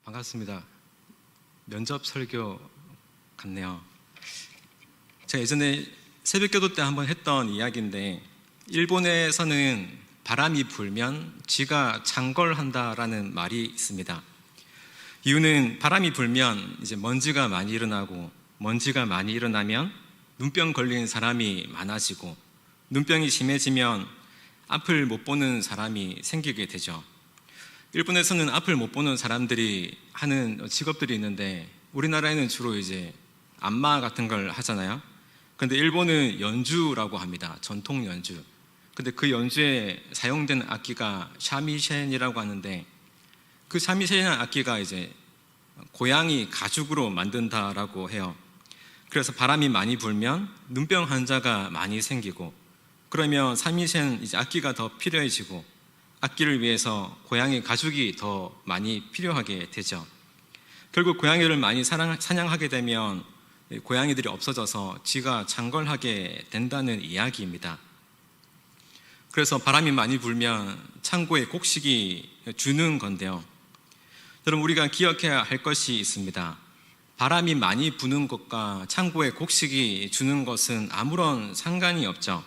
반갑습니다. 면접 설교 같네요. 제가 예전에 새벽기도 때 한번 했던 이야기인데, 일본에서는 바람이 불면 쥐가 창궐한다라는 말이 있습니다. 이유는 바람이 불면 이제 먼지가 많이 일어나고, 먼지가 많이 일어나면 눈병 걸린 사람이 많아지고, 눈병이 심해지면 앞을 못 보는 사람이 생기게 되죠. 일본에서는 앞을 못 보는 사람들이 하는 직업들이 있는데, 우리나라에는 주로 이제 안마 같은 걸 하잖아요. 근데 일본은 연주라고 합니다. 전통 연주. 근데 그 연주에 사용되는 악기가 샤미셴이라고 하는데, 그 샤미셴이라는 악기가 이제 고양이 가죽으로 만든다라고 해요. 그래서 바람이 많이 불면 눈병 환자가 많이 생기고, 그러면 샤미셴 이제 악기가 더 필요해지고, 악기를 위해서 고양이 가죽이 더 많이 필요하게 되죠. 결국 고양이를 많이 사냥하게 되면 고양이들이 없어져서 쥐가 창궐하게 된다는 이야기입니다. 그래서 바람이 많이 불면 창고에 곡식이 주는 건데요. 여러분, 우리가 기억해야 할 것이 있습니다. 바람이 많이 부는 것과 창고에 곡식이 주는 것은 아무런 상관이 없죠.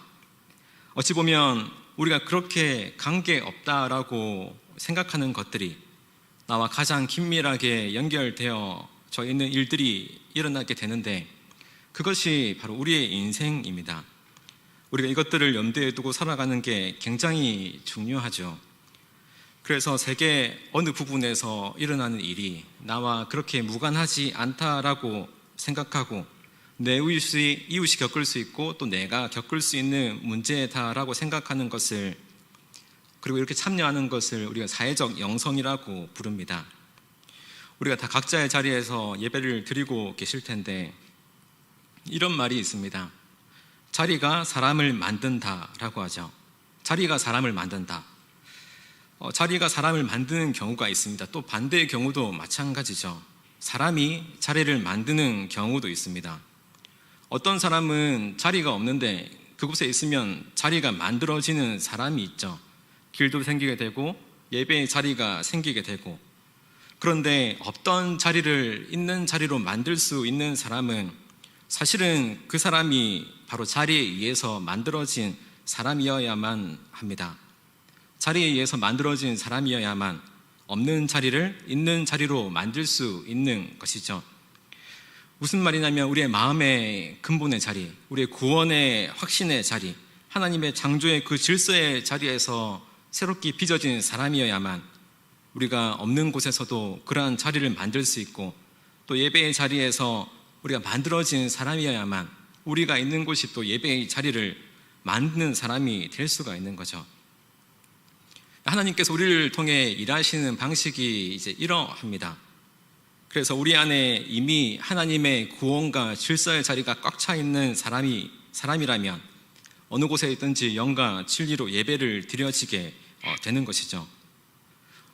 어찌 보면 우리가 그렇게 관계없다라고 생각하는 것들이 나와 가장 긴밀하게 연결되어 있는 일들이 일어나게 되는데, 그것이 바로 우리의 인생입니다. 우리가 이것들을 염두에 두고 살아가는 게 굉장히 중요하죠. 그래서 세계 어느 부분에서 일어나는 일이 나와 그렇게 무관하지 않다라고 생각하고, 내 이웃이 겪을 수 있고 또 내가 겪을 수 있는 문제다라고 생각하는 것을, 그리고 이렇게 참여하는 것을 우리가 사회적 영성이라고 부릅니다. 우리가 다 각자의 자리에서 예배를 드리고 계실 텐데, 이런 말이 있습니다. 자리가 사람을 만든다라고 하죠. 자리가 사람을 만든다. 자리가 사람을 만드는 경우가 있습니다. 또 반대의 경우도 마찬가지죠. 사람이 자리를 만드는 경우도 있습니다. 어떤 사람은 자리가 없는데 그곳에 있으면 자리가 만들어지는 사람이 있죠. 길도 생기게 되고 예배의 자리가 생기게 되고. 그런데 없던 자리를 있는 자리로 만들 수 있는 사람은 사실은 그 사람이 바로 자리에 의해서 만들어진 사람이어야만 합니다. 자리에 의해서 만들어진 사람이어야만 없는 자리를 있는 자리로 만들 수 있는 것이죠. 무슨 말이냐면, 우리의 마음의 근본의 자리, 우리의 구원의 확신의 자리, 하나님의 창조의 그 질서의 자리에서 새롭게 빚어진 사람이어야만 우리가 없는 곳에서도 그러한 자리를 만들 수 있고, 또 예배의 자리에서 우리가 만들어진 사람이어야만 우리가 있는 곳이 또 예배의 자리를 만드는 사람이 될 수가 있는 거죠. 하나님께서 우리를 통해 일하시는 방식이 이제 이러합니다. 그래서 우리 안에 이미 하나님의 구원과 질서의 자리가 꽉 차 있는 사람이라면 어느 곳에 있든지 영과 진리로 예배를 드려지게 되는 것이죠.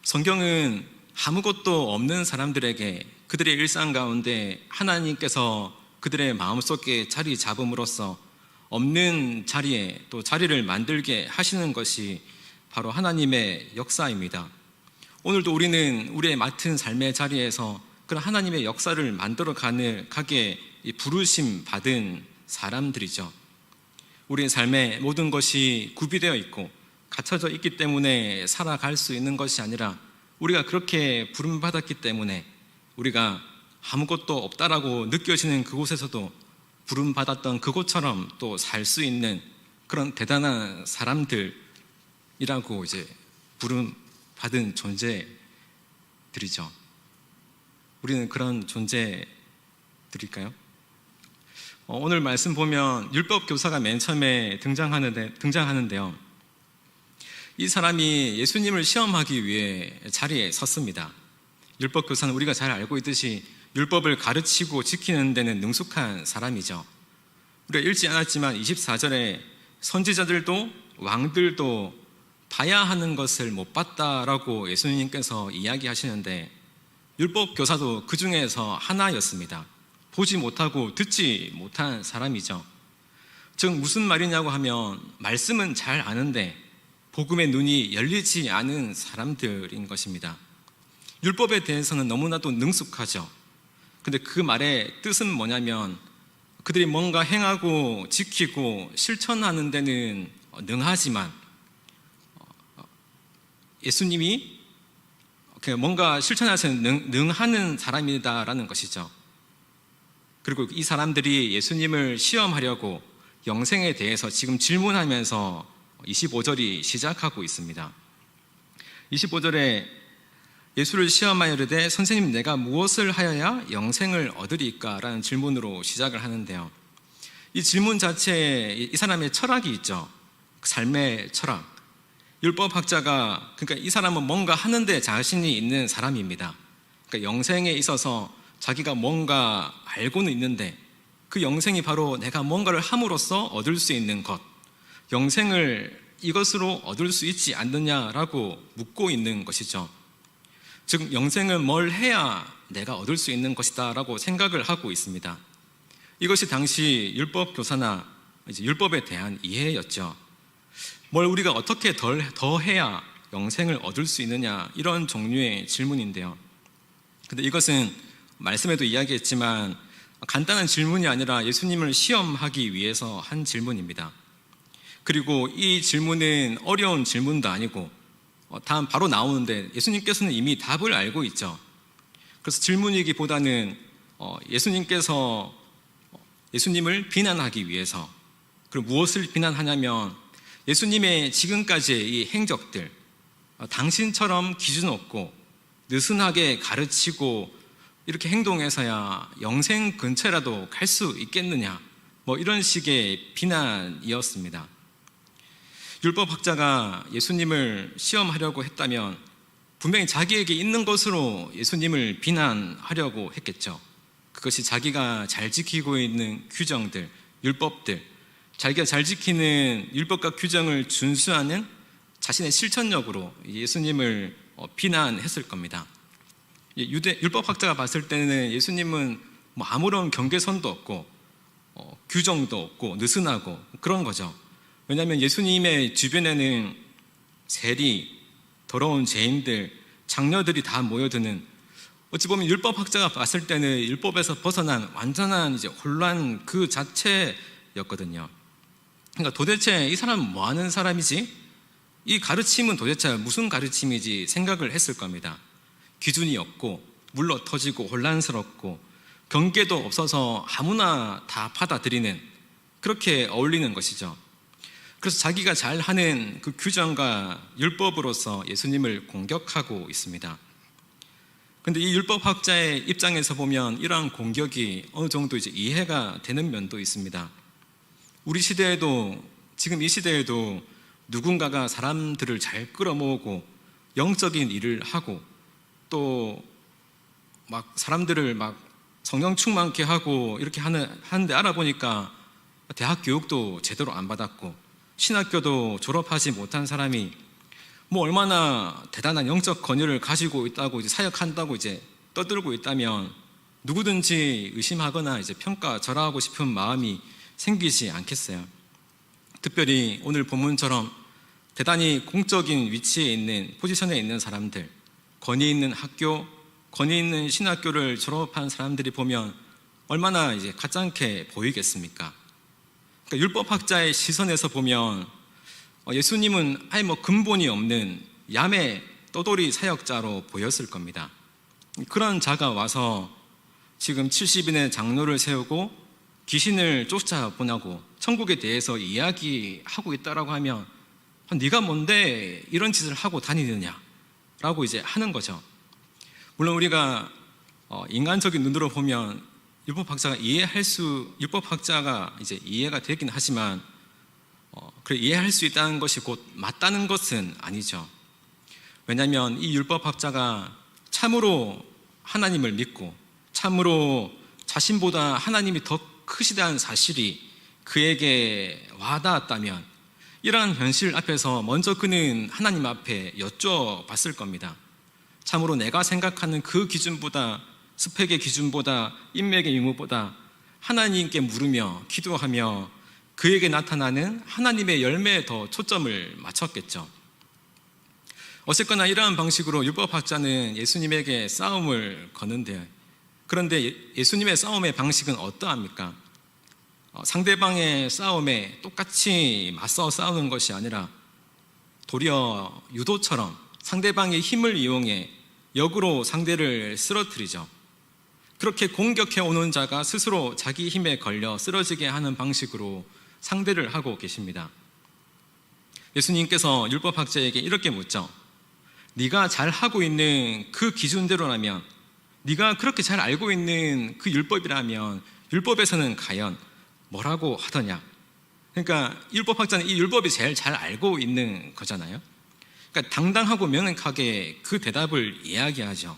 성경은 아무것도 없는 사람들에게 그들의 일상 가운데 하나님께서 그들의 마음속에 자리 잡음으로써 없는 자리에 또 자리를 만들게 하시는 것이 바로 하나님의 역사입니다. 오늘도 우리는 우리의 맡은 삶의 자리에서 그런 하나님의 역사를 만들어 가게 부르심 받은 사람들이죠. 우리의 삶에 모든 것이 구비되어 있고 갖춰져 있기 때문에 살아갈 수 있는 것이 아니라, 우리가 그렇게 부름받았기 때문에 우리가 아무것도 없다라고 느껴지는 그곳에서도 부름받았던 그곳처럼 또 살 수 있는 그런 대단한 사람들이라고 이제 부름받은 존재들이죠. 우리는 그런 존재들일까요? 오늘 말씀 보면 율법 교사가 맨 처음에 등장하는데요. 이 사람이 예수님을 시험하기 위해 자리에 섰습니다. 율법 교사는 우리가 잘 알고 있듯이 율법을 가르치고 지키는 데는 능숙한 사람이죠. 우리가 읽지 않았지만 24절에 선지자들도 왕들도 봐야 하는 것을 못 봤다라고 예수님께서 이야기하시는데, 율법 교사도 그 중에서 하나였습니다. 보지 못하고 듣지 못한 사람이죠. 즉 무슨 말이냐고 하면, 말씀은 잘 아는데 복음의 눈이 열리지 않은 사람들인 것입니다. 율법에 대해서는 너무나도 능숙하죠. 근데 그 말의 뜻은 뭐냐면 그들이 뭔가 행하고 지키고 실천하는 데는 능하지만 예수님이 뭔가 실천해서 능하는 사람이다라는 것이죠. 그리고 이 사람들이 예수님을 시험하려고 영생에 대해서 지금 질문하면서 25절이 시작하고 있습니다. 25절에 예수를 시험하여 이르되 선생님 내가 무엇을 하여야 영생을 얻으리까? 라는 질문으로 시작을 하는데요. 이 질문 자체에 이 사람의 철학이 있죠. 삶의 철학. 율법학자가 그러니까 이 사람은 뭔가 하는데 자신이 있는 사람입니다. 그러니까 영생에 있어서 자기가 뭔가 알고는 있는데 그 영생이 바로 내가 뭔가를 함으로써 얻을 수 있는 것, 영생을 이것으로 얻을 수 있지 않느냐라고 묻고 있는 것이죠. 즉 영생은 뭘 해야 내가 얻을 수 있는 것이다 라고 생각을 하고 있습니다. 이것이 당시 율법 교사나 이제 율법에 대한 이해였죠. 뭘 우리가 어떻게 더 해야 영생을 얻을 수 있느냐, 이런 종류의 질문인데요. 근데 이것은 말씀에도 이야기했지만 간단한 질문이 아니라 예수님을 시험하기 위해서 한 질문입니다. 그리고 이 질문은 어려운 질문도 아니고 다음 바로 나오는데 예수님께서는 이미 답을 알고 있죠. 그래서 질문이기보다는 예수님께서 예수님을 비난하기 위해서, 그리고 무엇을 비난하냐면 예수님의 지금까지의 이 행적들, 당신처럼 기준 없고 느슨하게 가르치고 이렇게 행동해서야 영생 근처라도 갈 수 있겠느냐, 이런 식의 비난이었습니다. 율법학자가 예수님을 시험하려고 했다면 분명히 자기에게 있는 것으로 예수님을 비난하려고 했겠죠. 그것이 자기가 잘 지키고 있는 규정들, 율법들, 자기가 잘 지키는 율법과 규정을 준수하는 자신의 실천력으로 예수님을 비난했을 겁니다. 율법학자가 봤을 때는 예수님은 아무런 경계선도 없고 규정도 없고 느슨하고 그런 거죠. 왜냐하면 예수님의 주변에는 세리, 더러운 죄인들, 장녀들이 다 모여드는, 어찌 보면 율법학자가 봤을 때는 율법에서 벗어난 완전한 이제 혼란 그 자체였거든요. 그러니까 도대체 이 사람은 뭐 하는 사람이지? 이 가르침은 도대체 무슨 가르침이지 생각을 했을 겁니다. 기준이 없고 물러 터지고 혼란스럽고 경계도 없어서 아무나 다 받아들이는, 그렇게 어울리는 것이죠. 그래서 자기가 잘하는 그 규정과 율법으로서 예수님을 공격하고 있습니다. 그런데 이 율법학자의 입장에서 보면 이러한 공격이 어느 정도 이제 이해가 되는 면도 있습니다. 우리 시대에도, 지금 이 시대에도 누군가가 사람들을 잘 끌어모으고 영적인 일을 하고 또 막 사람들을 막 성령 충만케 하고 이렇게 하는데 알아보니까 대학 교육도 제대로 안 받았고 신학교도 졸업하지 못한 사람이 얼마나 대단한 영적 권위를 가지고 있다고 이제 사역한다고 이제 떠들고 있다면 누구든지 의심하거나 이제 평가절하하고 싶은 마음이 생기지 않겠어요. 특별히 오늘 본문처럼 대단히 공적인 위치에 있는, 포지션에 있는 사람들, 권위 있는 학교, 권위 있는 신학교를 졸업한 사람들이 보면 얼마나 이제 가짜게 보이겠습니까? 그러니까 율법학자의 시선에서 보면 예수님은 아예 근본이 없는 야매 떠돌이 사역자로 보였을 겁니다. 그런 자가 와서 지금 70인의 장로를 세우고 귀신을 쫓아보내고 천국에 대해서 이야기하고 있다라고 하면 네가 뭔데 이런 짓을 하고 다니느냐라고 이제 하는 거죠. 물론 우리가 인간적인 눈으로 보면 율법학자가 이제 이해가 되긴 하지만 그래 이해할 수 있다는 것이 곧 맞다는 것은 아니죠. 왜냐하면 이 율법학자가 참으로 하나님을 믿고 참으로 자신보다 하나님이 더 크시다는 사실이 그에게 와닿았다면 이러한 현실 앞에서 먼저 그는 하나님 앞에 여쭤봤을 겁니다. 참으로 내가 생각하는 그 기준보다, 스펙의 기준보다, 인맥의 유무보다 하나님께 물으며 기도하며 그에게 나타나는 하나님의 열매에 더 초점을 맞췄겠죠. 어쨌거나 이러한 방식으로 율법학자는 예수님에게 싸움을 거는데요. 그런데 예수님의 싸움의 방식은 어떠합니까? 상대방의 싸움에 똑같이 맞서 싸우는 것이 아니라 도리어 유도처럼 상대방의 힘을 이용해 역으로 상대를 쓰러뜨리죠. 그렇게 공격해 오는 자가 스스로 자기 힘에 걸려 쓰러지게 하는 방식으로 상대를 하고 계십니다. 예수님께서 율법학자에게 이렇게 묻죠. 네가 잘 하고 있는 그 기준대로라면, 네가 그렇게 잘 알고 있는 그 율법이라면 율법에서는 과연 뭐라고 하더냐? 그러니까 율법학자는 이 율법이 제일 잘 알고 있는 거잖아요. 그러니까 당당하고 명확하게 그 대답을 이야기하죠.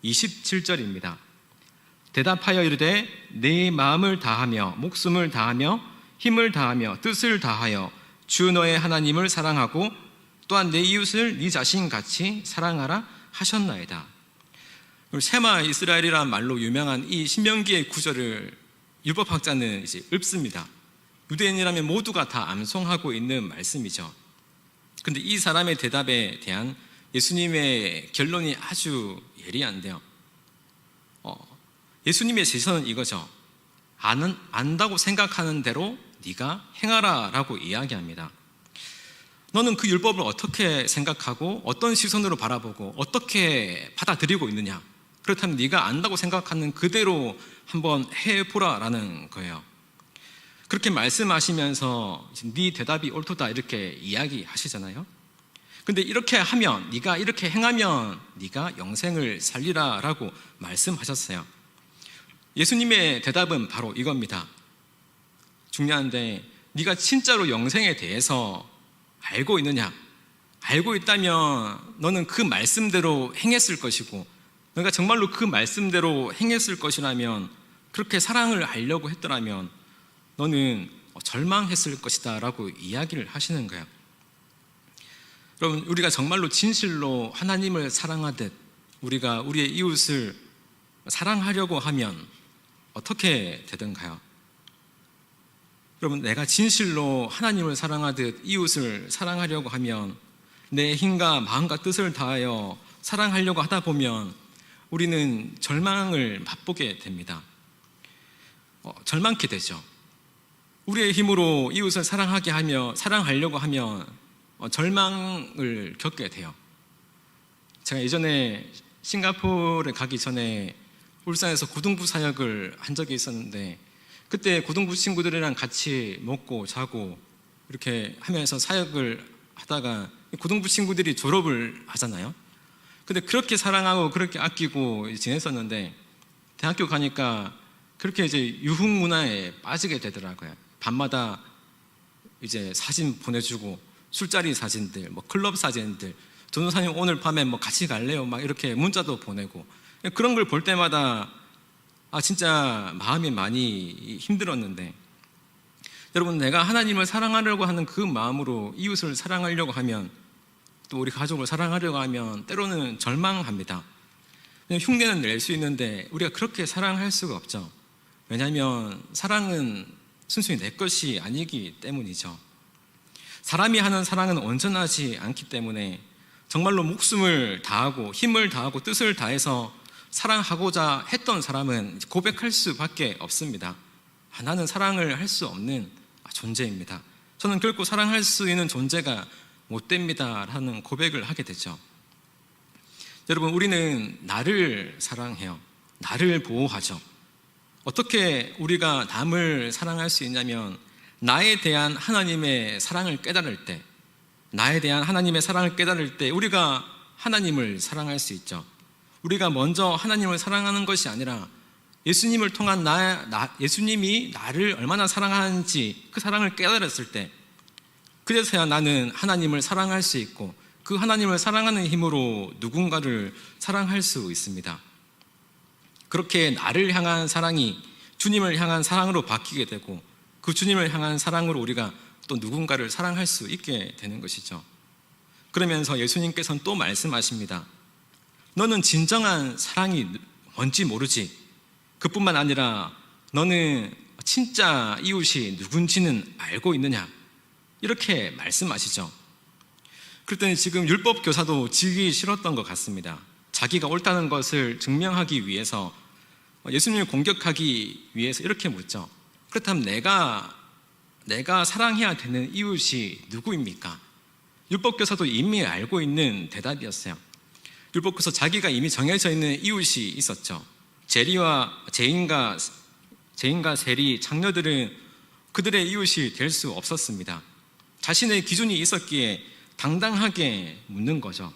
27절입니다. 대답하여 이르되 네 마음을 다하며 목숨을 다하며 힘을 다하며 뜻을 다하여 주 너의 하나님을 사랑하고 또한 내 이웃을 네 자신같이 사랑하라 하셨나이다. 세마 이스라엘이라는 말로 유명한 이 신명기의 구절을 율법학자는 이제 읊습니다. 유대인이라면 모두가 다 암송하고 있는 말씀이죠. 그런데 이 사람의 대답에 대한 예수님의 결론이 아주 예리한데요. 예수님의 제시는 이거죠. 안다고 생각하는 대로 네가 행하라 라고 이야기합니다. 너는 그 율법을 어떻게 생각하고 어떤 시선으로 바라보고 어떻게 받아들이고 있느냐? 그렇다면 네가 안다고 생각하는 그대로 한번 해보라 라는 거예요. 그렇게 말씀하시면서 네 대답이 옳도다 이렇게 이야기하시잖아요. 근데 이렇게 하면, 네가 이렇게 행하면 네가 영생을 살리라 라고 말씀하셨어요. 예수님의 대답은 바로 이겁니다. 중요한데, 네가 진짜로 영생에 대해서 알고 있느냐? 알고 있다면 너는 그 말씀대로 행했을 것이고, 너가 정말로 그 말씀대로 행했을 것이라면, 그렇게 사랑을 하려고 했더라면 너는 절망했을 것이다 라고 이야기를 하시는 거예요. 여러분, 우리가 정말로 진실로 하나님을 사랑하듯 우리가 우리의 이웃을 사랑하려고 하면 어떻게 되던가요? 여러분, 내가 진실로 하나님을 사랑하듯 이웃을 사랑하려고 하면, 내 힘과 마음과 뜻을 다하여 사랑하려고 하다 보면 우리는 절망을 맛보게 됩니다. 절망케 되죠. 우리의 힘으로 이웃을 사랑하려고 하면 절망을 겪게 돼요. 제가 예전에 싱가포르에 가기 전에 울산에서 고등부 사역을 한 적이 있었는데, 그때 고등부 친구들이랑 같이 먹고 자고 이렇게 하면서 사역을 하다가 고등부 친구들이 졸업을 하잖아요. 근데 그렇게 사랑하고 그렇게 아끼고 지냈었는데, 대학교 가니까 그렇게 이제 유흥 문화에 빠지게 되더라고요. 밤마다 이제 사진 보내주고, 술자리 사진들, 클럽 사진들, 전도사님 오늘 밤에 같이 갈래요? 막 이렇게 문자도 보내고, 그런 걸 볼 때마다 진짜 마음이 많이 힘들었는데, 여러분, 내가 하나님을 사랑하려고 하는 그 마음으로 이웃을 사랑하려고 하면, 또 우리 가족을 사랑하려고 하면 때로는 절망합니다. 그냥 흉내는 낼 수 있는데 우리가 그렇게 사랑할 수가 없죠. 왜냐하면 사랑은 순수히 내 것이 아니기 때문이죠. 사람이 하는 사랑은 온전하지 않기 때문에 정말로 목숨을 다하고 힘을 다하고 뜻을 다해서 사랑하고자 했던 사람은 고백할 수밖에 없습니다. 나는 사랑을 할 수 없는 존재입니다. 저는 결코 사랑할 수 있는 존재가 못 됩니다 라는 고백을 하게 되죠. 여러분, 우리는 나를 사랑해요. 나를 보호하죠. 어떻게 우리가 남을 사랑할 수 있냐면, 나에 대한 하나님의 사랑을 깨달을 때, 나에 대한 하나님의 사랑을 깨달을 때 우리가 하나님을 사랑할 수 있죠. 우리가 먼저 하나님을 사랑하는 것이 아니라 예수님을 통한 예수님이 나를 얼마나 사랑하는지 그 사랑을 깨달았을 때, 그래서야 나는 하나님을 사랑할 수 있고, 그 하나님을 사랑하는 힘으로 누군가를 사랑할 수 있습니다. 그렇게 나를 향한 사랑이 주님을 향한 사랑으로 바뀌게 되고, 그 주님을 향한 사랑으로 우리가 또 누군가를 사랑할 수 있게 되는 것이죠. 그러면서 예수님께서는 또 말씀하십니다. 너는 진정한 사랑이 뭔지 모르지. 그뿐만 아니라 너는 진짜 이웃이 누군지는 알고 있느냐, 이렇게 말씀하시죠. 그랬더니 지금 율법 교사도 지기 싫었던 것 같습니다. 자기가 옳다는 것을 증명하기 위해서 예수님을 공격하기 위해서 이렇게 묻죠. 그렇다면 내가 사랑해야 되는 이웃이 누구입니까? 율법 교사도 이미 알고 있는 대답이었어요. 율법 교사 자기가 이미 정해져 있는 이웃이 있었죠. 제인과 세리 장녀들은 그들의 이웃이 될 수 없었습니다. 자신의 기준이 있었기에 당당하게 묻는 거죠.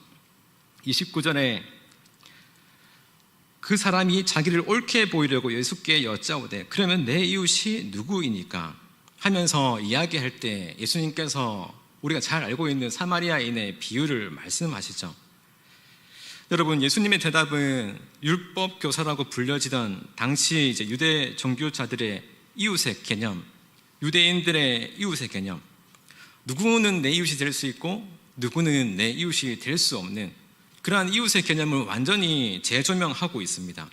29절에 그 사람이 자기를 옳게 보이려고 예수께 여짜오되 그러면 내 이웃이 누구이니까 하면서 이야기할 때 예수님께서 우리가 잘 알고 있는 사마리아인의 비유를 말씀하시죠. 여러분, 예수님의 대답은 율법 교사라고 불려지던 당시 이제 유대 종교자들의 이웃의 개념, 유대인들의 이웃의 개념, 누구는 내 이웃이 될 수 있고 누구는 내 이웃이 될 수 없는 그러한 이웃의 개념을 완전히 재조명하고 있습니다.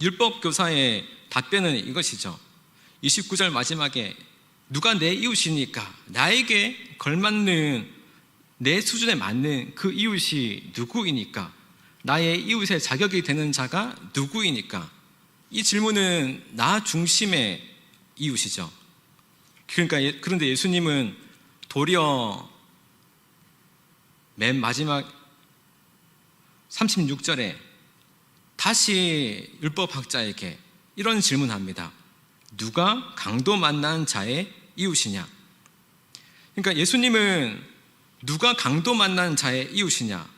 율법 교사의 답변은 이것이죠. 29절 마지막에 누가 내 이웃이니까 나에게 걸맞는 내 수준에 맞는 그 이웃이 누구이니까 나의 이웃의 자격이 되는 자가 누구이니까 이 질문은 나 중심의 이웃이죠. 그런데 예수님은 도리어 맨 마지막 36절에 다시 율법학자에게 이런 질문합니다. 누가 강도 만난 자의 이웃이냐? 그러니까 예수님은 누가 강도 만난 자의 이웃이냐?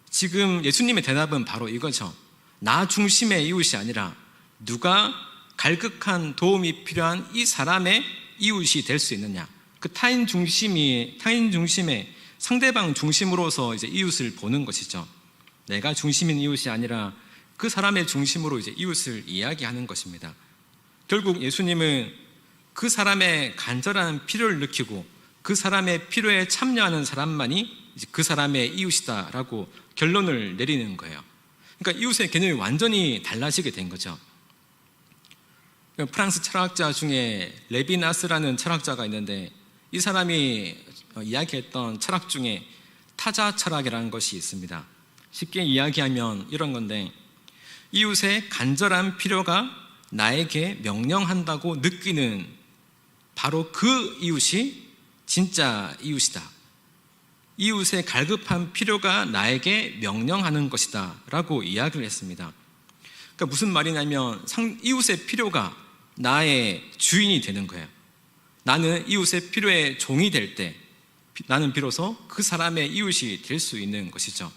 지금 예수님의 대답은 바로 이거죠. 나 중심의 이웃이 아니라 누가 갈급한 도움이 필요한 이 사람의 이웃이 될 수 있느냐? 그 타인 중심의 상대방 중심으로서 이제 이웃을 보는 것이죠. 내가 중심인 이웃이 아니라 그 사람의 중심으로 이제 이웃을 이야기하는 것입니다. 결국 예수님은 그 사람의 간절한 필요를 느끼고 그 사람의 필요에 참여하는 사람만이 이제 그 사람의 이웃이다라고 결론을 내리는 거예요. 그러니까 이웃의 개념이 완전히 달라지게 된 거죠. 프랑스 철학자 중에 레비나스라는 철학자가 있는데 이 사람이 이야기했던 철학 중에 타자 철학이라는 것이 있습니다. 쉽게 이야기하면 이런 건데 이웃의 간절한 필요가 나에게 명령한다고 느끼는 바로 그 이웃이 진짜 이웃이다. 이웃의 갈급한 필요가 나에게 명령하는 것이다 라고 이야기를 했습니다. 그러니까 무슨 말이냐면 이웃의 필요가 나의 주인이 되는 거예요. 나는 이웃의 필요에 종이 될 때 나는 비로소 그 사람의 이웃이 될 수 있는 것이죠.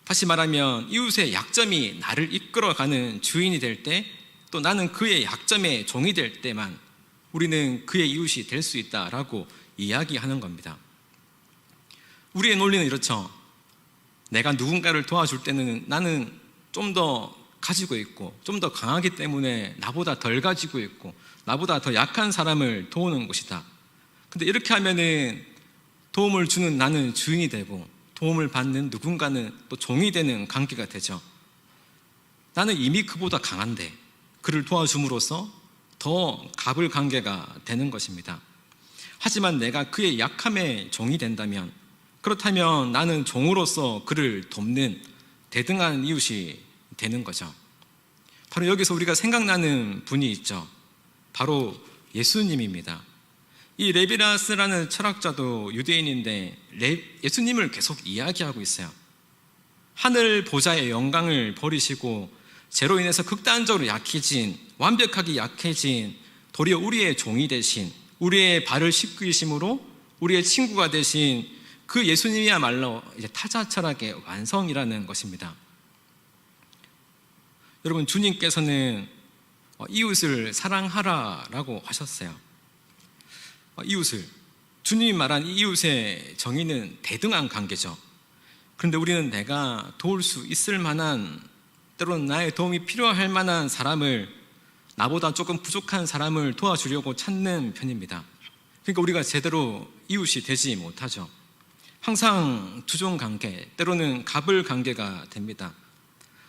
다시 말하면 이웃의 약점이 나를 이끌어가는 주인이 될 때 또 나는 그의 약점에 종이 될 때만 우리는 그의 이웃이 될 수 있다라고 이야기하는 겁니다. 우리의 논리는 이렇죠. 내가 누군가를 도와줄 때는 나는 좀 더 가지고 있고 좀 더 강하기 때문에 나보다 덜 가지고 있고 나보다 더 약한 사람을 도우는 것이다. 근데 이렇게 하면은 도움을 주는 나는 주인이 되고 도움을 받는 누군가는 또 종이 되는 관계가 되죠. 나는 이미 그보다 강한데 그를 도와줌으로써 더 갚을 관계가 되는 것입니다. 하지만 내가 그의 약함의 종이 된다면 그렇다면 나는 종으로서 그를 돕는 대등한 이웃이 되는 거죠. 바로 여기서 우리가 생각나는 분이 있죠. 바로 예수님입니다. 이 레비나스라는 철학자도 유대인인데 예수님을 계속 이야기하고 있어요. 하늘 보좌의 영광을 버리시고 죄로 인해서 극단적으로 약해진, 완벽하게 약해진 도리어 우리의 종이 되신, 우리의 발을 씻기심으로 우리의 친구가 되신 그 예수님이야말로 이제 타자 철학의 완성이라는 것입니다. 여러분, 주님께서는 이웃을 사랑하라라고 하셨어요. 이웃을, 주님이 말한 이웃의 정의는 대등한 관계죠. 그런데 우리는 내가 도울 수 있을 만한, 때로는 나의 도움이 필요할 만한 사람을, 나보다 조금 부족한 사람을 도와주려고 찾는 편입니다. 그러니까 우리가 제대로 이웃이 되지 못하죠. 항상 투종 관계, 때로는 갑을 관계가 됩니다.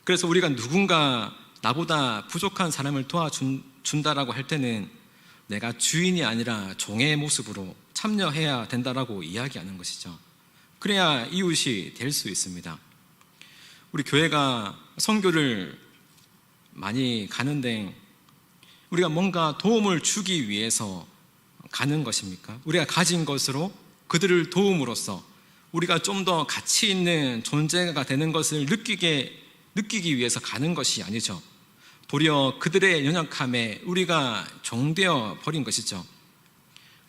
그래서 우리가 누군가 나보다 부족한 사람을 도와준다라고 할 때는 내가 주인이 아니라 종의 모습으로 참여해야 된다라고 이야기하는 것이죠. 그래야 이웃이 될 수 있습니다. 우리 교회가 선교를 많이 가는데 우리가 뭔가 도움을 주기 위해서 가는 것입니까? 우리가 가진 것으로 그들을 도움으로써 우리가 좀 더 가치 있는 존재가 되는 것을 느끼기 위해서 가는 것이 아니죠. 도리어 그들의 연약함에 우리가 종되어 버린 것이죠.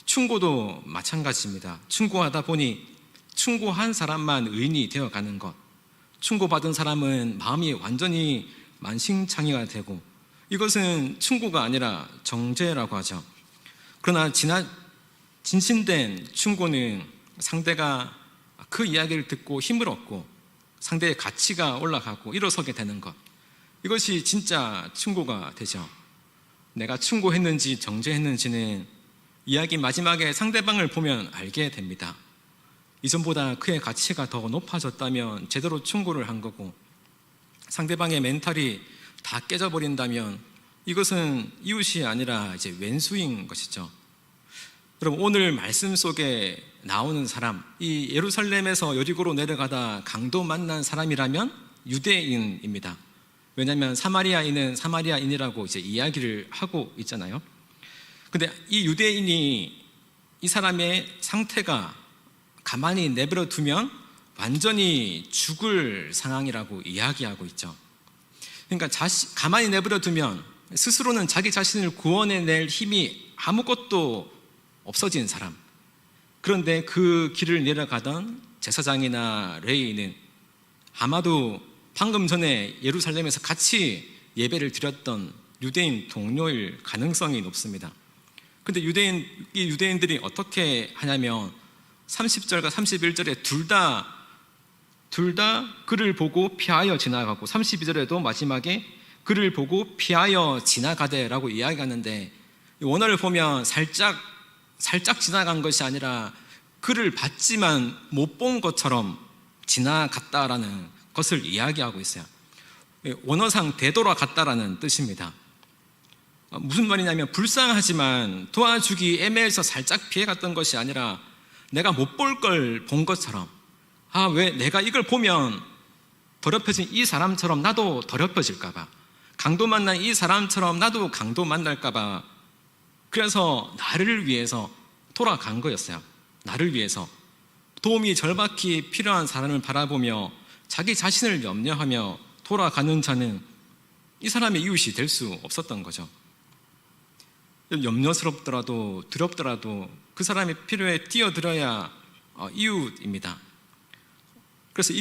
충고도 마찬가지입니다. 충고하다 보니 충고한 사람만 의인이 되어가는 것, 충고받은 사람은 마음이 완전히 만신창이가 되고, 이것은 충고가 아니라 정죄라고 하죠. 그러나 진심된 충고는 상대가 그 이야기를 듣고 힘을 얻고 상대의 가치가 올라가고 일어서게 되는 것, 이것이 진짜 충고가 되죠. 내가 충고했는지 정죄했는지는 이야기 마지막에 상대방을 보면 알게 됩니다. 이전보다 그의 가치가 더 높아졌다면 제대로 충고를 한 거고, 상대방의 멘탈이 다 깨져버린다면 이것은 이웃이 아니라 이제 왼수인 것이죠. 여러분, 오늘 말씀 속에 나오는 사람, 이 예루살렘에서 여리고로 내려가다 강도 만난 사람이라면 유대인입니다. 왜냐하면 사마리아인은 사마리아인이라고 이제 이야기를 하고 있잖아요. 근데 이 유대인이 이 사람의 상태가 가만히 내버려 두면 완전히 죽을 상황이라고 이야기하고 있죠. 그러니까 가만히 내버려 두면 스스로는 자기 자신을 구원해낼 힘이 아무것도 없어진 사람. 그런데 그 길을 내려가던 제사장이나 레위인은 아마도 방금 전에 예루살렘에서 같이 예배를 드렸던 유대인 동료일 가능성이 높습니다. 근데 이 유대인들이 어떻게 하냐면 30절과 31절에 둘 다 그를 보고 피하여 지나가고, 32절에도 마지막에 그를 보고 피하여 지나가되라고 이야기하는데, 원어를 보면 살짝 지나간 것이 아니라 그를 봤지만 못 본 것처럼 지나갔다라는 것을 이야기하고 있어요. 원어상 되돌아갔다라는 뜻입니다. 무슨 말이냐면 불쌍하지만 도와주기 애매해서 살짝 피해갔던 것이 아니라 내가 못 볼 걸 본 것처럼, 왜 내가 이걸 보면 더럽혀진 이 사람처럼 나도 더럽혀질까봐, 강도 만난 이 사람처럼 나도 강도 만날까봐, 그래서 나를 위해서 돌아간 거였어요. 나를 위해서 도움이 절박히 필요한 사람을 바라보며 자기 자신을 염려하며 돌아가는 자는 이 사람의 이웃이 될 수 없었던 거죠. 염려스럽더라도 두렵더라도 그 사람의 필요에 뛰어들어야 이웃입니다. 그래서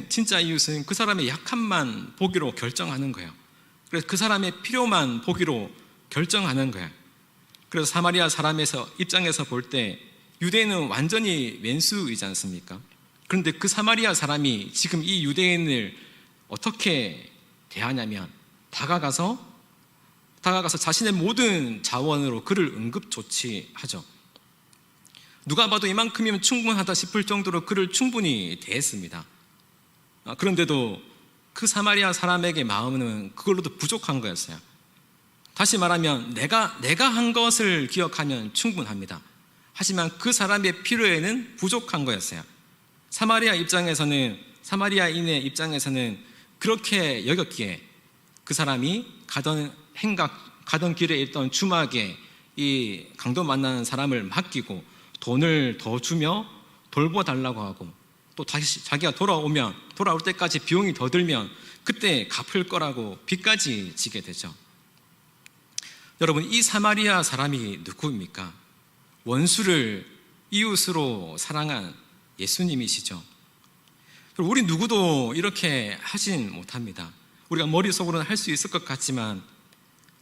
진짜 이웃은 그 사람의 약함만 보기로 결정하는 거예요. 그래서 그 사람의 필요만 보기로 결정하는 거예요. 그래서 사마리아 사람의 입장에서 볼 때 유대인은 완전히 왼수이지 않습니까? 그런데 그 사마리아 사람이 지금 이 유대인을 어떻게 대하냐면 다가가서 자신의 모든 자원으로 그를 응급 조치하죠. 누가 봐도 이만큼이면 충분하다 싶을 정도로 그를 충분히 대했습니다. 그런데도 그 사마리아 사람에게 마음은 그걸로도 부족한 거였어요. 다시 말하면 내가 한 것을 기억하면 충분합니다. 하지만 그 사람의 필요에는 부족한 거였어요. 사마리아인의 입장에서는 그렇게 여겼기에 그 사람이 가던 길에 있던 주막에 이 강도 만나는 사람을 맡기고 돈을 더 주며 돌보달라고 하고, 또 다시 자기가 돌아올 때까지 비용이 더 들면 그때 갚을 거라고 빚까지 지게 되죠. 여러분, 이 사마리아 사람이 누구입니까? 원수를 이웃으로 사랑한 예수님이시죠. 우리 누구도 이렇게 하진 못합니다. 우리가 머릿속으로는 할 수 있을 것 같지만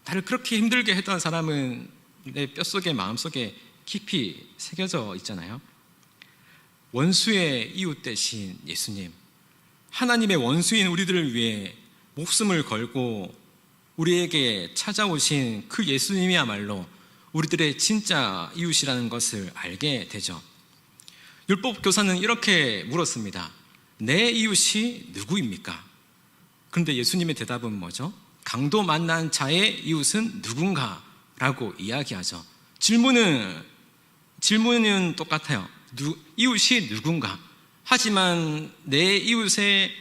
나를 그렇게 힘들게 했던 사람은 내 뼛속에 마음속에 깊이 새겨져 있잖아요. 원수의 이웃 대신 예수님, 하나님의 원수인 우리들을 위해 목숨을 걸고 우리에게 찾아오신 그 예수님이야말로 우리들의 진짜 이웃이라는 것을 알게 되죠. 율법 교사는 이렇게 물었습니다. 내 이웃이 누구입니까? 그런데 예수님의 대답은 뭐죠? 강도 만난 자의 이웃은 누군가? 라고 이야기하죠. 질문은 똑같아요. 이웃이 누군가? 하지만 내 이웃의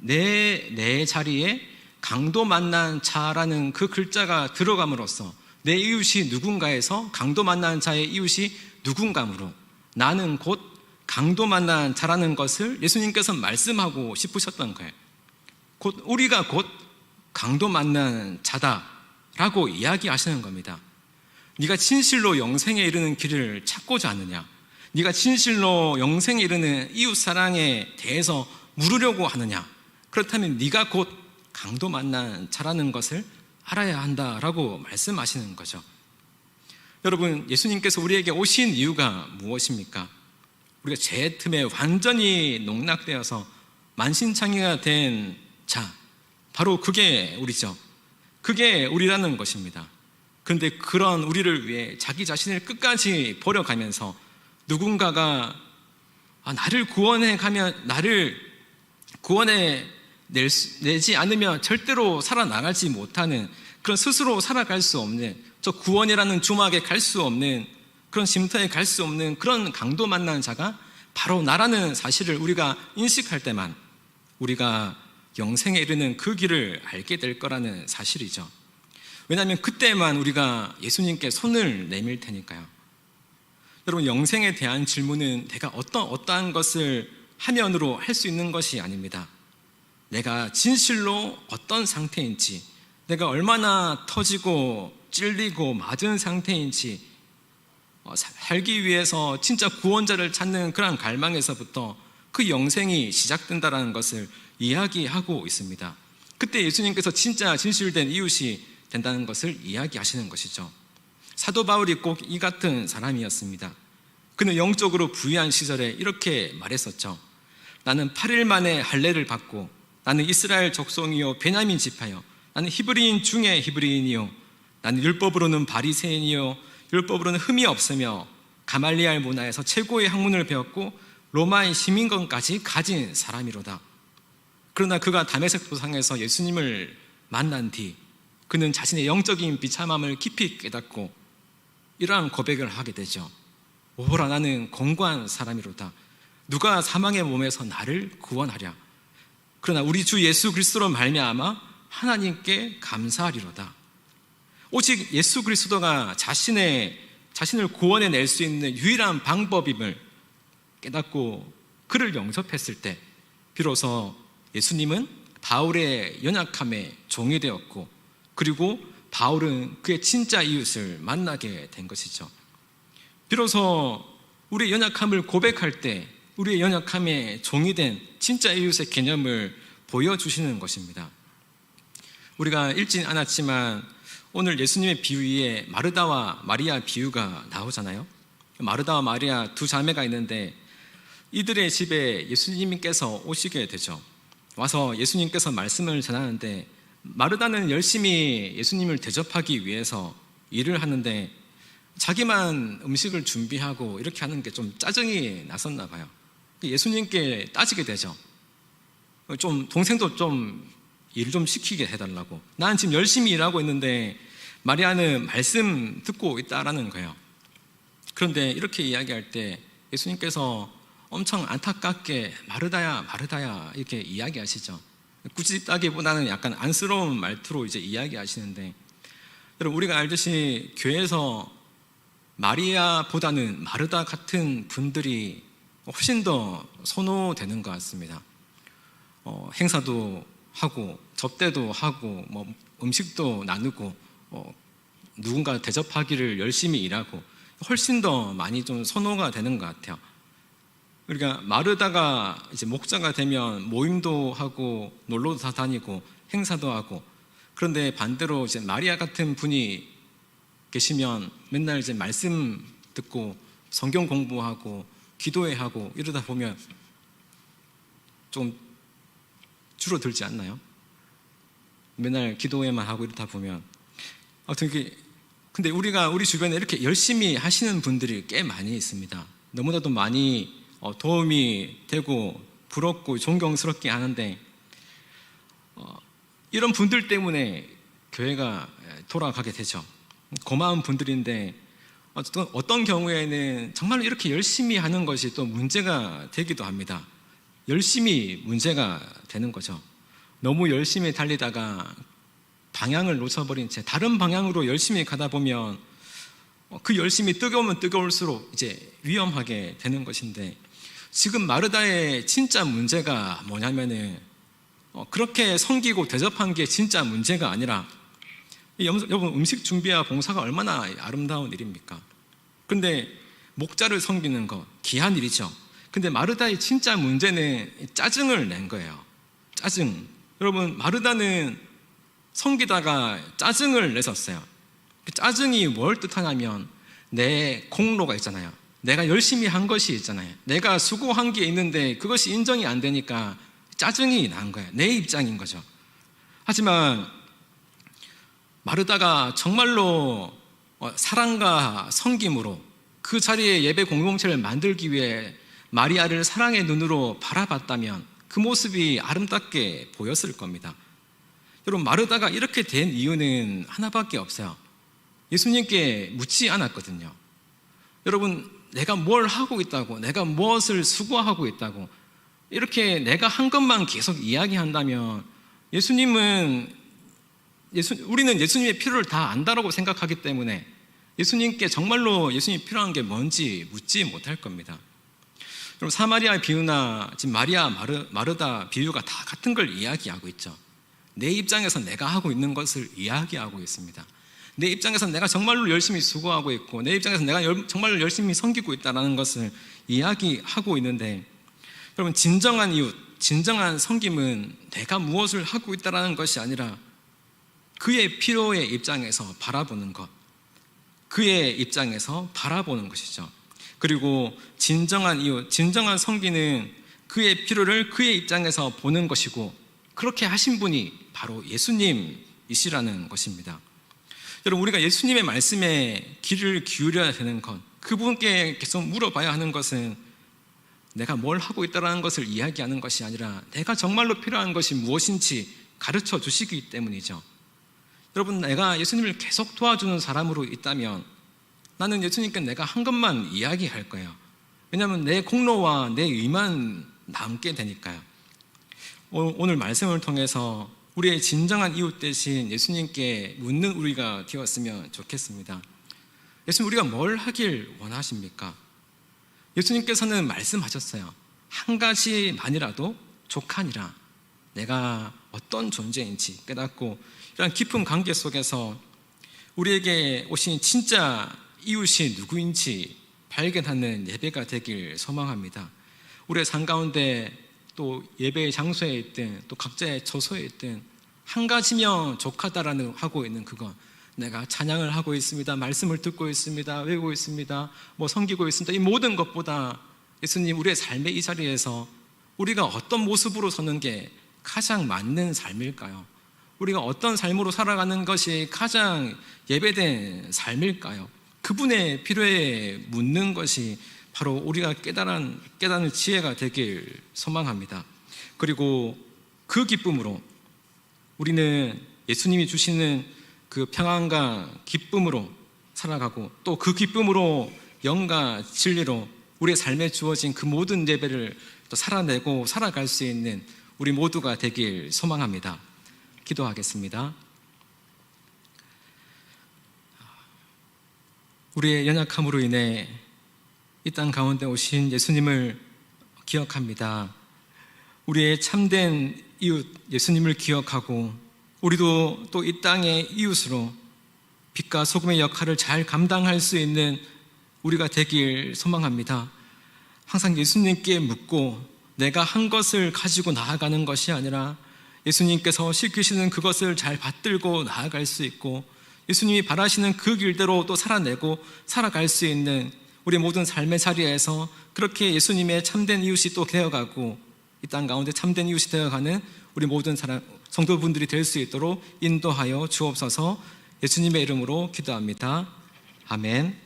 내 자리에 강도 만난 자라는 그 글자가 들어감으로써 내 이웃이 누군가에서 강도 만난 자의 이웃이 누군가므로 나는 곧 강도 만난 자라는 것을 예수님께서 말씀하고 싶으셨던 거예요. 우리가 곧 강도 만난 자다라고 이야기하시는 겁니다. 네가 진실로 영생에 이르는 길을 찾고자 하느냐? 네가 진실로 영생에 이르는 이웃 사랑에 대해서 물으려고 하느냐? 그렇다면 네가 곧 강도 만난 자라는 것을 알아야 한다라고 말씀하시는 거죠. 여러분, 예수님께서 우리에게 오신 이유가 무엇입니까? 우리가 죄 틈에 완전히 농락되어서 만신창이가 된 자, 바로 그게 우리죠. 그게 우리라는 것입니다. 그런데 그런 우리를 위해 자기 자신을 끝까지 버려가면서 누군가가 나를 구원해 내지 않으면 절대로 살아나가지 못하는, 그런 스스로 살아갈 수 없는, 저 구원이라는 주막에 갈 수 없는, 그런 쉼터에 갈 수 없는 그런 강도 만난 자가 바로 나라는 사실을 우리가 인식할 때만 우리가 영생에 이르는 그 길을 알게 될 거라는 사실이죠. 왜냐하면 그때만 우리가 예수님께 손을 내밀 테니까요. 여러분, 영생에 대한 질문은 내가 어떠한 것을 하면으로 할 수 있는 것이 아닙니다. 내가 진실로 어떤 상태인지, 내가 얼마나 터지고 찔리고 맞은 상태인지, 살기 위해서 진짜 구원자를 찾는 그런 갈망에서부터 그 영생이 시작된다는 것을 이야기하고 있습니다. 그때 예수님께서 진짜 진실된 이웃이 된다는 것을 이야기하시는 것이죠. 사도 바울이 꼭 이 같은 사람이었습니다. 그는 영적으로 부유한 시절에 이렇게 말했었죠. 나는 8일 만에 할례를 받고, 나는 이스라엘 족속이요 베냐민 지파요, 나는 히브리인 중에 히브리인이요, 나는 율법으로는 바리새인이요 율법으로는 흠이 없으며 가말리알 문화에서 최고의 학문을 배웠고 로마의 시민권까지 가진 사람이로다. 그러나 그가 다메섹 도상에서 예수님을 만난 뒤 그는 자신의 영적인 비참함을 깊이 깨닫고 이러한 고백을 하게 되죠. 오호라, 나는 공고한 사람이로다. 누가 사망의 몸에서 나를 구원하랴. 그러나 우리 주 예수 그리스도로 말미암아 하나님께 감사하리로다. 오직 예수 그리스도가 자신을 구원해낼 수 있는 유일한 방법임을 깨닫고 그를 영접했을 때 비로소 예수님은 바울의 연약함에 종이 되었고, 그리고 바울은 그의 진짜 이웃을 만나게 된 것이죠. 비로소 우리의 연약함을 고백할 때 우리의 연약함에 종이 된 진짜 이웃의 개념을 보여주시는 것입니다. 우리가 읽진 않았지만 오늘 예수님의 비유에 마르다와 마리아 비유가 나오잖아요. 마르다와 마리아 두 자매가 있는데 이들의 집에 예수님께서 오시게 되죠. 와서 예수님께서 말씀을 전하는데 마르다는 열심히 예수님을 대접하기 위해서 일을 하는데 자기만 음식을 준비하고 이렇게 하는 게 좀 짜증이 났었나 봐요. 예수님께 따지게 되죠. 좀 동생도 좀 일 좀 시키게 해달라고. 난 지금 열심히 일하고 있는데 마리아는 말씀 듣고 있다라는 거예요. 그런데 이렇게 이야기할 때 예수님께서 엄청 안타깝게 마르다야 마르다야 이렇게 이야기하시죠. 꾸짖다기보다는 약간 안쓰러운 말투로 이제 이야기하시는데, 여러분, 우리가 알듯이 교회에서 마리아보다는 마르다 같은 분들이 훨씬 더 선호되는 것 같습니다. 행사도 하고 접대도 하고 음식도 나누고 누군가 대접하기를 열심히 일하고 훨씬 더 많이 좀 선호가 되는 것 같아요. 그러니까 마르다가 이제 목자가 되면 모임도 하고 놀러도 다 다니고 행사도 하고, 그런데 반대로 이제 마리아 같은 분이 계시면 맨날 이제 말씀 듣고 성경 공부하고 기도회 하고 이러다 보면 좀 줄어들지 않나요? 맨날 기도회만 하고 이러다 보면. 아무튼 근데 우리 주변에 이렇게 열심히 하시는 분들이 꽤 많이 있습니다. 너무나도 많이 도움이 되고 부럽고 존경스럽게 하는데 이런 분들 때문에 교회가 돌아가게 되죠. 고마운 분들인데 어떤 경우에는 정말로 이렇게 열심히 하는 것이 또 문제가 되기도 합니다. 열심히 문제가 되는 거죠. 너무 열심히 달리다가 방향을 놓쳐버린 채 다른 방향으로 열심히 가다 보면 그 열심히 뜨거우면 뜨거울수록 이제 위험하게 되는 것인데, 지금 마르다의 진짜 문제가 뭐냐면은 그렇게 섬기고 대접한 게 진짜 문제가 아니라, 여러분 음식 준비와 봉사가 얼마나 아름다운 일입니까? 근데 목자를 섬기는 거 귀한 일이죠. 근데 마르다의 진짜 문제는 짜증을 낸 거예요. 짜증. 여러분, 마르다는 섬기다가 짜증을 냈었어요. 그 짜증이 뭘 뜻하냐면 내 공로가 있잖아요. 내가 열심히 한 것이 있잖아요. 내가 수고한 게 있는데 그것이 인정이 안 되니까 짜증이 난 거예요. 내 입장인 거죠. 하지만 마르다가 정말로 사랑과 섬김으로 그 자리에 예배 공동체를 만들기 위해 마리아를 사랑의 눈으로 바라봤다면 그 모습이 아름답게 보였을 겁니다. 여러분, 마르다가 이렇게 된 이유는 하나밖에 없어요. 예수님께 묻지 않았거든요. 여러분, 내가 뭘 하고 있다고, 내가 무엇을 수고하고 있다고 이렇게 내가 한 것만 계속 이야기한다면 우리는 예수님의 필요를 다 안다라고 생각하기 때문에 예수님께 정말로 예수님이 필요한 게 뭔지 묻지 못할 겁니다. 여러분, 사마리아 비유나 지금 마리아 마르다 비유가 다 같은 걸 이야기하고 있죠. 내 입장에서 내가 하고 있는 것을 이야기하고 있습니다. 내 입장에서 내가 정말로 열심히 수고하고 있고, 내 입장에서 내가 정말로 열심히 섬기고 있다는 것을 이야기하고 있는데, 여러분, 진정한 이웃, 진정한 섬김은 내가 무엇을 하고 있다는 것이 아니라 그의 필요의 입장에서 바라보는 것, 그의 입장에서 바라보는 것이죠. 그리고 진정한 이웃, 진정한 섬기는 그의 필요를 그의 입장에서 보는 것이고, 그렇게 하신 분이 바로 예수님이시라는 것입니다. 여러분, 우리가 예수님의 말씀에 귀를 기울여야 되는 것, 그분께 계속 물어봐야 하는 것은 내가 뭘 하고 있다는 것을 이야기하는 것이 아니라 내가 정말로 필요한 것이 무엇인지 가르쳐 주시기 때문이죠. 여러분, 내가 예수님을 계속 도와주는 사람으로 있다면 나는 예수님께 내가 한 것만 이야기할 거예요. 왜냐하면 내 공로와 내 의만 남게 되니까요. 오늘 말씀을 통해서 우리의 진정한 이웃 대신 예수님께 묻는 우리가 되었으면 좋겠습니다. 예수님, 우리가 뭘 하길 원하십니까? 예수님께서는 말씀하셨어요. 한 가지만이라도 족하니라. 내가 어떤 존재인지 깨닫고 이런 깊은 관계 속에서 우리에게 오신 진짜 이웃이 누구인지 발견하는 예배가 되길 소망합니다. 우리의 삶 가운데 또 예배의 장소에 있든 또 각자의 처소에 있든 한 가지면 족하다라는 하고 있는 그거, 내가 찬양을 하고 있습니다, 말씀을 듣고 있습니다, 외우고 있습니다, 섬기고 있습니다, 이 모든 것보다 예수님, 우리의 삶의 이 자리에서 우리가 어떤 모습으로 서는 게 가장 맞는 삶일까요? 우리가 어떤 삶으로 살아가는 것이 가장 예배된 삶일까요? 그분의 필요에 묻는 것이 바로 우리가 깨닫는 지혜가 되길 소망합니다. 그리고 그 기쁨으로 우리는 예수님이 주시는 그 평안과 기쁨으로 살아가고, 또 그 기쁨으로 영과 진리로 우리의 삶에 주어진 그 모든 예배를 또 살아내고 살아갈 수 있는 우리 모두가 되길 소망합니다. 기도하겠습니다. 우리의 연약함으로 인해 이 땅 가운데 오신 예수님을 기억합니다. 우리의 참된 이웃 예수님을 기억하고 우리도 또 이 땅의 이웃으로 빛과 소금의 역할을 잘 감당할 수 있는 우리가 되길 소망합니다. 항상 예수님께 묻고 내가 한 것을 가지고 나아가는 것이 아니라 예수님께서 시키시는 그것을 잘 받들고 나아갈 수 있고, 예수님이 바라시는 그 길대로 또 살아내고 살아갈 수 있는 우리 모든 삶의 자리에서 그렇게 예수님의 참된 이웃이 또 되어가고 이 땅 가운데 참된 이웃이 되어가는 우리 모든 성도분들이 될 수 있도록 인도하여 주옵소서. 예수님의 이름으로 기도합니다. 아멘.